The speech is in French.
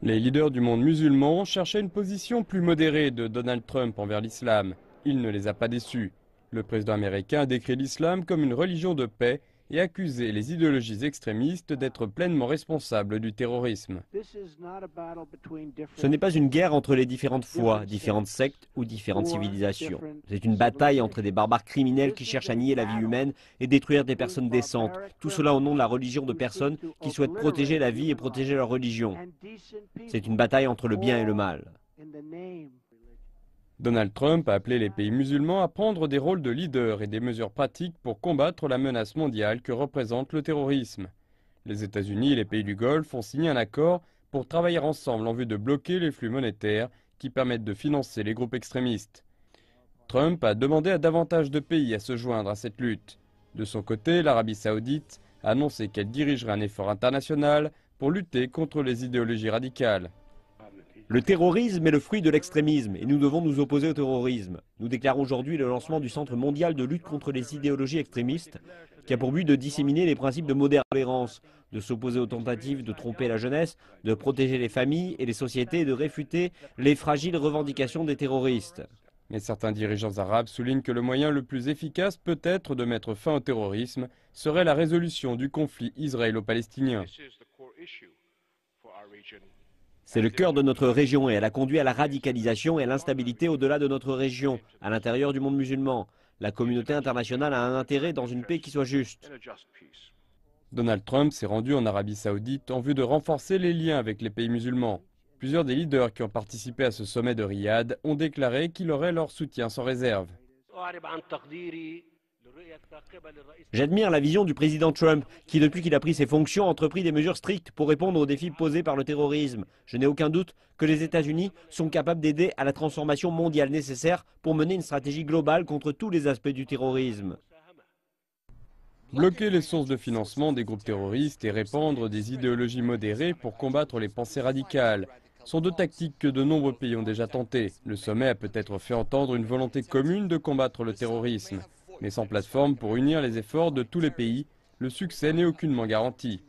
Les leaders du monde musulman cherchaient une position plus modérée de Donald Trump envers l'islam. Il ne les a pas déçus. Le président américain a décrit l'islam comme une religion de paix et accusé les idéologies extrémistes d'être pleinement responsables du terrorisme. Ce n'est pas une guerre entre les différentes foi, différentes sectes ou différentes civilisations. C'est une bataille entre des barbares criminels qui cherchent à nier la vie humaine et détruire des personnes décentes. Tout cela au nom de la religion de personnes qui souhaitent protéger la vie et protéger leur religion. C'est une bataille entre le bien et le mal. Donald Trump a appelé les pays musulmans à prendre des rôles de leader et des mesures pratiques pour combattre la menace mondiale que représente le terrorisme. Les États-Unis et les pays du Golfe ont signé un accord pour travailler ensemble en vue de bloquer les flux monétaires qui permettent de financer les groupes extrémistes. Trump a demandé à davantage de pays à se joindre à cette lutte. De son côté, l'Arabie saoudite a annoncé qu'elle dirigerait un effort international pour lutter contre les idéologies radicales. Le terrorisme est le fruit de l'extrémisme et nous devons nous opposer au terrorisme. Nous déclarons aujourd'hui le lancement du Centre mondial de lutte contre les idéologies extrémistes qui a pour but de disséminer les principes de moderne tolérance, de s'opposer aux tentatives de tromper la jeunesse, de protéger les familles et les sociétés et de réfuter les fragiles revendications des terroristes. Mais certains dirigeants arabes soulignent que le moyen le plus efficace peut-être de mettre fin au terrorisme serait la résolution du conflit israélo-palestinien. C'est le cœur de notre région et elle a conduit à la radicalisation et à l'instabilité au-delà de notre région, à l'intérieur du monde musulman. La communauté internationale a un intérêt dans une paix qui soit juste. Donald Trump s'est rendu en Arabie saoudite en vue de renforcer les liens avec les pays musulmans. Plusieurs des leaders qui ont participé à ce sommet de Riyad ont déclaré qu'il aurait leur soutien sans réserve. J'admire la vision du président Trump qui, depuis qu'il a pris ses fonctions, a entrepris des mesures strictes pour répondre aux défis posés par le terrorisme. Je n'ai aucun doute que les États-Unis sont capables d'aider à la transformation mondiale nécessaire pour mener une stratégie globale contre tous les aspects du terrorisme. Bloquer les sources de financement des groupes terroristes et répandre des idéologies modérées pour combattre les pensées radicales sont deux tactiques que de nombreux pays ont déjà tentées. Le sommet a peut-être fait entendre une volonté commune de combattre le terrorisme. Mais sans plateforme pour unir les efforts de tous les pays, le succès n'est aucunement garanti.